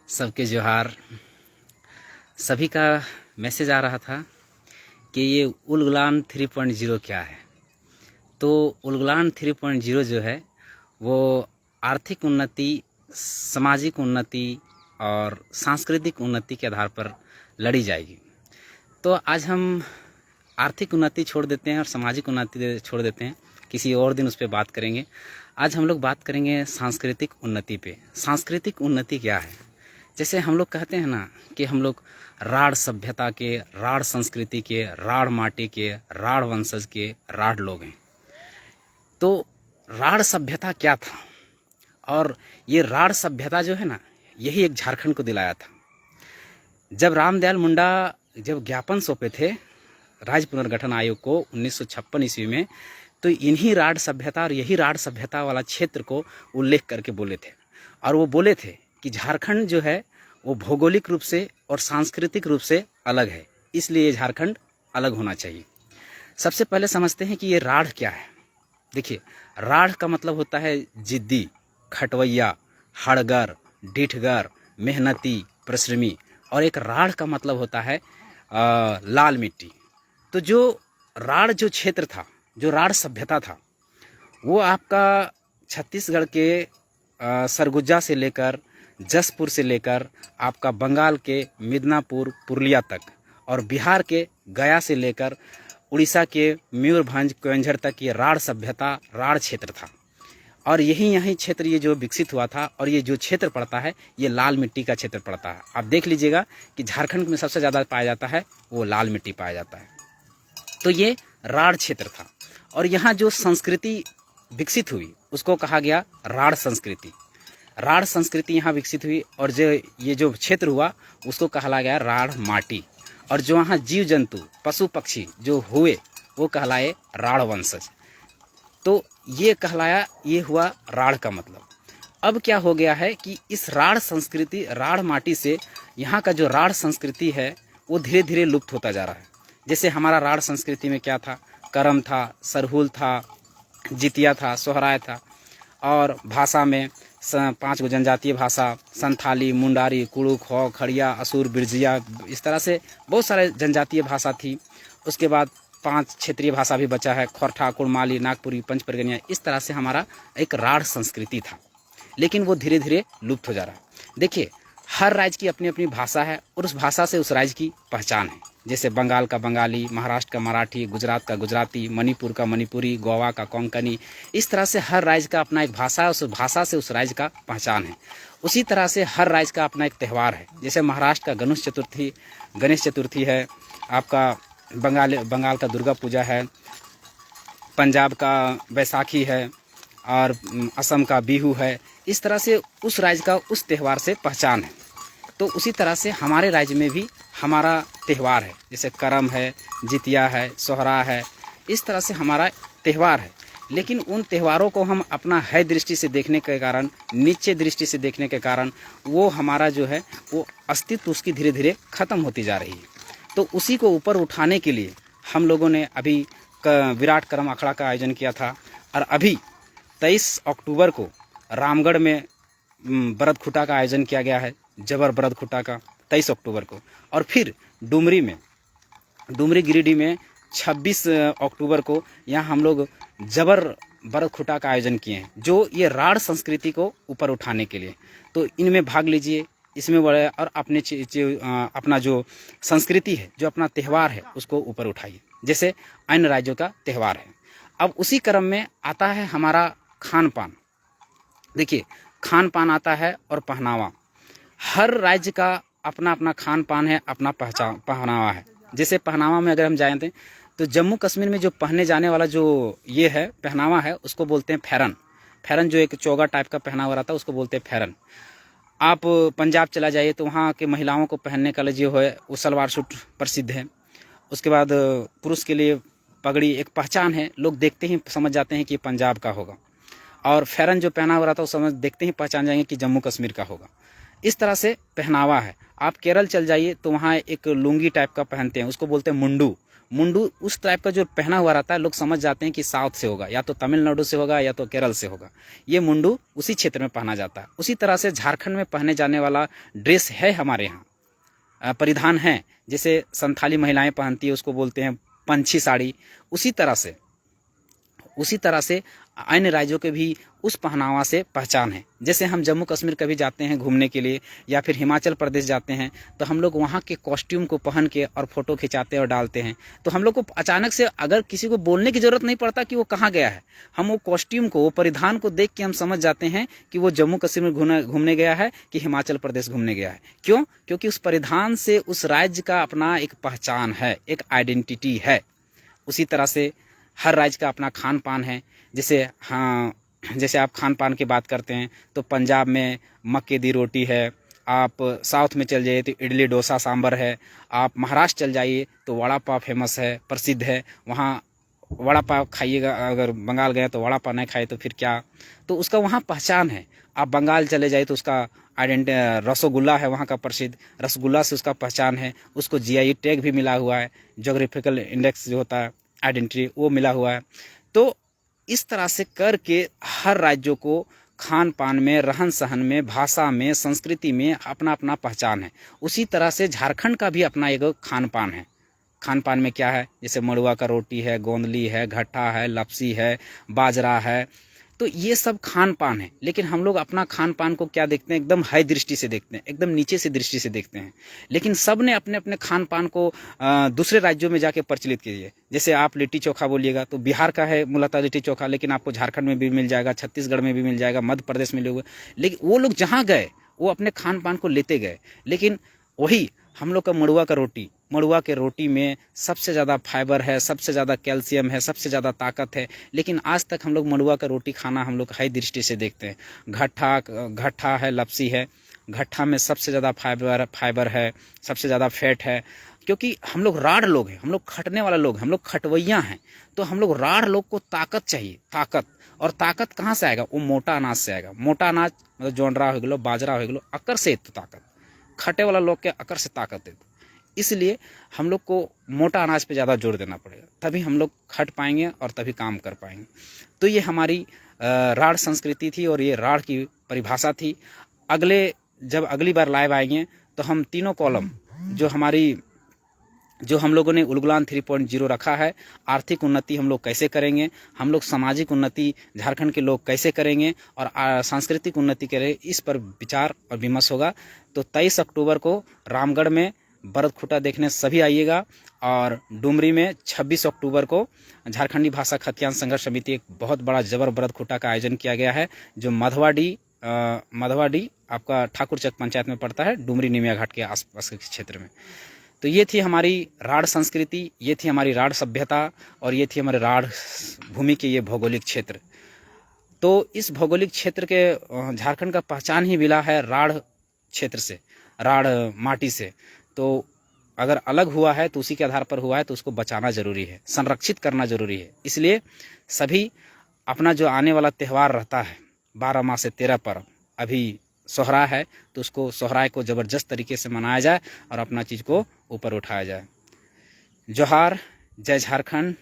सबके जोहार। सभी का मैसेज आ रहा था कि ये उलगुलान 3.0 क्या है। तो उलगुलान 3.0 जो है वो आर्थिक उन्नति, सामाजिक उन्नति और सांस्कृतिक उन्नति के आधार पर लड़ी जाएगी। तो आज हम आर्थिक उन्नति छोड़ देते हैं और सामाजिक उन्नति छोड़ देते हैं, किसी और दिन उस पर बात करेंगे। आज हम लोग बात करेंगे सांस्कृतिक उन्नति पे। सांस्कृतिक उन्नति क्या है? जैसे हम लोग कहते हैं ना कि हम लोग राढ़ सभ्यता के, राढ़ संस्कृति के, राढ़ माटी के, राढ़ वंशज के राढ़ लोग हैं। तो राढ़ सभ्यता क्या था? और ये राढ़ सभ्यता जो है ना, यही एक झारखंड को दिलाया था। जब रामदयाल मुंडा जब ज्ञापन सौंपे थे राज्य पुनर्गठन आयोग को 1956 ईस्वी में, तो इन्हीं राढ़ सभ्यता और यही राढ़ सभ्यता वाला क्षेत्र को उल्लेख करके बोले थे। और वो बोले थे कि झारखंड जो है वो भौगोलिक रूप से और सांस्कृतिक रूप से अलग है, इसलिए ये झारखंड अलग होना चाहिए। सबसे पहले समझते हैं कि ये राढ़ क्या है। देखिए, राढ़ का मतलब होता है जिद्दी, खटवैया, हड़गर, डीठगर, मेहनती, परिश्रमी। और एक राढ़ का मतलब होता है लाल मिट्टी। तो जो राढ़ जो क्षेत्र था, जो राढ़ सभ्यता था, वो आपका छत्तीसगढ़ के सरगुजा से लेकर, जसपुर से लेकर आपका बंगाल के मिदनापुर, पुरुलिया तक, और बिहार के गया से लेकर उड़ीसा के मयूरभंज, केवंझर तक ये राढ़ सभ्यता, राढ़ क्षेत्र था। और यही क्षेत्र ये जो विकसित हुआ था, और ये जो क्षेत्र पड़ता है ये लाल मिट्टी का क्षेत्र पड़ता है। आप देख लीजिएगा कि झारखंड में सबसे ज़्यादा पाया जाता है वो लाल मिट्टी पाया जाता है। तो ये राढ़ क्षेत्र था। और यहाँ जो संस्कृति विकसित हुई उसको कहा गया राढ़ संस्कृति। राढ़ संस्कृति यहाँ विकसित हुई, और जो ये जो क्षेत्र हुआ उसको कहला गया राढ़ माटी। और जो वहाँ जीव जंतु, पशु पक्षी जो हुए वो कहलाए राढ़ वंशज। तो ये कहलाया, ये हुआ राढ़ का मतलब। अब क्या हो गया है कि इस राढ़ संस्कृति, राढ़ माटी से यहाँ का जो राढ़ संस्कृति है वो धीरे धीरे लुप्त होता जा रहा है। जैसे हमारा राढ़ संस्कृति में क्या था? करम था, सरहुल था, जितिया था, सोहराय था। और भाषा में 5 जनजातीय भाषा, संथाली, मुंडारी, कुड़ुक, हो, खड़िया, असुर, बिरजिया, इस तरह से बहुत सारे जनजातीय भाषा थी। उसके बाद 5 क्षेत्रीय भाषा भी बचा है, खोरठा, कुड़माली, नागपुरी, पंचपरगनिया। इस तरह से हमारा एक राढ़ संस्कृति था, लेकिन वो धीरे धीरे लुप्त हो जा रहा है। देखिए, हर राज्य की अपनी अपनी भाषा है और उस भाषा से उस राज्य की पहचान है। जैसे बंगाल का बंगाली, महाराष्ट्र का मराठी, गुजरात का गुजराती, मणिपुर का मणिपुरी, गोवा का कोंकणी। इस तरह से हर राज्य का अपना एक भाषा है, उस भाषा से उस राज्य का पहचान है। उसी तरह से हर राज्य का अपना एक त्यौहार है। जैसे महाराष्ट्र का गणेश चतुर्थी है, आपका बंगाल का दुर्गा पूजा है, पंजाब का बैसाखी है, और असम का बिहू है। इस तरह से उस राज्य का उस त्यौहार से पहचान है। तो उसी तरह से हमारे राज्य में भी हमारा त्यौहार है, जैसे करम है, जितिया है, सोहरा है। इस तरह से हमारा त्यौहार है। लेकिन उन त्योहारों को हम अपना है दृष्टि से देखने के कारण, नीचे दृष्टि से देखने के कारण, वो हमारा जो है वो अस्तित्व उसकी धीरे धीरे खत्म होती जा रही है। तो उसी को ऊपर उठाने के लिए हम लोगों ने अभी विराट करम अखाड़ा का आयोजन किया था। और अभी 23 अक्टूबर को रामगढ़ में बरद खुटा का आयोजन किया गया है, जबर बरद खुटा का 23 अक्टूबर को। और फिर डुमरी गिरिडीह में 26 अक्टूबर को यहाँ हम लोग जबर बरद खुटा का आयोजन किए हैं, जो ये राढ़ संस्कृति को ऊपर उठाने के लिए। तो इनमें भाग लीजिए, इसमें बड़े, और अपना जो संस्कृति है, जो अपना त्यौहार है, उसको ऊपर उठाइए, जैसे अन्य राज्यों का त्यौहार है। अब उसी क्रम में आता है हमारा खान पान। देखिए, खान पान आता है और पहनावा। हर राज्य का अपना अपना खान पान है, अपना पहनावा है। जैसे पहनावा में अगर हम जाएं तो जम्मू कश्मीर में जो पहने जाने वाला जो ये है पहनावा है, उसको बोलते हैं फेरन। फेरन जो एक चोगा टाइप का पहनावा रहता है, उसको बोलते हैं फेरन। आप पंजाब चला जाइए तो वहाँ के महिलाओं को पहनने का जो है वो सलवार सूट प्रसिद्ध है। उसके बाद पुरुष के लिए पगड़ी एक पहचान है, लोग देखते ही समझ जाते हैं कि पंजाब का होगा। और फेरन जो पहना हुआ रहता है वो देखते ही पहचान जाएंगे कि जम्मू कश्मीर का होगा। इस तरह से पहनावा है। आप केरल चल जाइए तो वहाँ एक लुंगी टाइप का पहनते हैं, उसको बोलते हैं मुंडू। मुंडू उस टाइप का जो पहना हुआ रहता है, लोग समझ जाते हैं कि साउथ से होगा, या तो तमिलनाडु से होगा या तो केरल से होगा। ये मुंडू उसी क्षेत्र में पहना जाता है। उसी तरह से झारखंड में पहने जाने वाला ड्रेस है हमारे यहाँ, परिधान है। जैसे संथाली महिलाएं पहनती है, उसको बोलते हैं पंछी साड़ी। उसी तरह से अन्य राज्यों के भी उस पहनावा से पहचान है। जैसे हम जम्मू कश्मीर कभी जाते हैं घूमने के लिए, या फिर हिमाचल प्रदेश जाते हैं, तो हम लोग वहाँ के कॉस्ट्यूम को पहन के और फोटो खिंचाते और डालते हैं। तो हम लोग को अचानक से अगर किसी को बोलने की जरूरत नहीं पड़ता कि वो कहाँ गया है, हम वो कॉस्ट्यूम को, वो परिधान को देख के हम समझ जाते हैं कि वो जम्मू कश्मीर घूमने गया है कि हिमाचल प्रदेश घूमने गया है। क्यों? क्योंकि उस परिधान से उस राज्य का अपना एक पहचान है, एक आइडेंटिटी है। उसी तरह से हर राज्य का अपना खान पान है। जैसे आप खान पान की बात करते हैं तो पंजाब में मक्के दी रोटी है, आप साउथ में चल जाइए तो इडली डोसा सांभर है, आप महाराष्ट्र चल जाइए तो वड़ा पाव फेमस है, प्रसिद्ध है। वहाँ वड़ा पाव खाइएगा, अगर बंगाल गए तो वड़ा पाव नहीं खाए तो फिर क्या, तो उसका वहाँ पहचान है। आप बंगाल चले जाइए तो उसका रसगुल्ला है वहाँ का प्रसिद्ध, रसगुल्ला से उसका पहचान है। उसको जीआई टैग भी मिला हुआ है, ज्योग्राफिकल इंडेक्स जो होता है आइडेंटिटी, वो मिला हुआ है। तो इस तरह से करके हर राज्यों को खान पान में, रहन सहन में, भाषा में, संस्कृति में अपना अपना पहचान है। उसी तरह से झारखंड का भी अपना एक खान पान है। खान पान में क्या है? जैसे मड़ुआ का रोटी है, गोंदली है, घट्टा है, लपसी है, बाजरा है, तो ये सब खान पान है। लेकिन हम लोग अपना खान पान को क्या देखते हैं? एकदम हाई दृष्टि से देखते हैं, एकदम नीचे से दृष्टि से देखते हैं। लेकिन सब ने अपने अपने खान पान को दूसरे राज्यों में जाके प्रचलित कीजिए। जैसे आप लिट्टी चोखा बोलिएगा तो बिहार का है मूलतः लिट्टी चोखा, लेकिन आपको झारखंड में भी मिल जाएगा, छत्तीसगढ़ में भी मिल जाएगा, मध्य प्रदेश में लोग, लेकिन वो लोग जहाँ गए वो अपने खान पान को लेते गए। लेकिन वही हम लोग का मड़ुआ का रोटी, मड़ुआ के रोटी में सबसे ज़्यादा फाइबर है, सबसे ज़्यादा कैल्शियम है, सबसे ज़्यादा ताकत है। लेकिन आज तक हम लोग मड़ुआ का रोटी खाना हम लोग हाई दृष्टि से देखते हैं। घट्टा है, लपसी है, घट्टा में सबसे ज़्यादा फाइबर है, सबसे ज़्यादा फैट है। क्योंकि हम लोग राढ़ लोग हैं, हम लोग खटने वाला लोग हैं, हम लोग खटवैया हैं। तो हम लोग राढ़ लोग को ताकत चाहिए, ताकत। और ताकत कहाँ से आएगा? वो मोटा अनाज से आएगा। मोटा अनाज मतलब जोंडरा हो गलो, बाजरा हो गलो, अकर से तो ताकत, खटे वाला लोग के अकर से ताकत है। इसलिए हम लोग को मोटा अनाज पे ज़्यादा जोर देना पड़ेगा, तभी हम लोग खट पाएंगे और तभी काम कर पाएंगे। तो ये हमारी राढ़ संस्कृति थी और ये राढ़ की परिभाषा थी। जब अगली बार लाइव आएंगे तो हम तीनों कॉलम जो हम लोगों ने उलगुलान 3.0 रखा है, आर्थिक उन्नति हम लोग कैसे करेंगे, हम लोग सामाजिक उन्नति झारखंड के लोग कैसे करेंगे और सांस्कृतिक उन्नति करें, इस पर विचार और विमर्श होगा। तो 23 अक्टूबर को रामगढ़ में बरद खूटा देखने सभी आइएगा, और डुमरी में 26 अक्टूबर को झारखंडी भाषा खतियान संघर्ष समिति एक बहुत बड़ा जबर बरद खूटा का आयोजन किया गया है, जो मधवाडी आपका ठाकुरचक पंचायत में पड़ता है, डुमरी निमिया घाट के आसपास के क्षेत्र में। तो ये थी हमारी राढ़ संस्कृति, ये थी हमारी राढ़ सभ्यता, और ये थी हमारे राढ़ भूमि के ये भौगोलिक क्षेत्र। तो इस भौगोलिक क्षेत्र के झारखंड का पहचान ही मिला है राढ़ क्षेत्र से, राढ़ माटी से। तो अगर अलग हुआ है तो उसी के आधार पर हुआ है, तो उसको बचाना जरूरी है, संरक्षित करना जरूरी है। इसलिए सभी अपना जो आने वाला त्यौहार रहता है 12 माह से 13 पर्व, अभी सोहरा है तो उसको सोहराय को ज़बरदस्त तरीके से मनाया जाए और अपना चीज़ को ऊपर उठाया जाए। जोहार, जय झारखंड।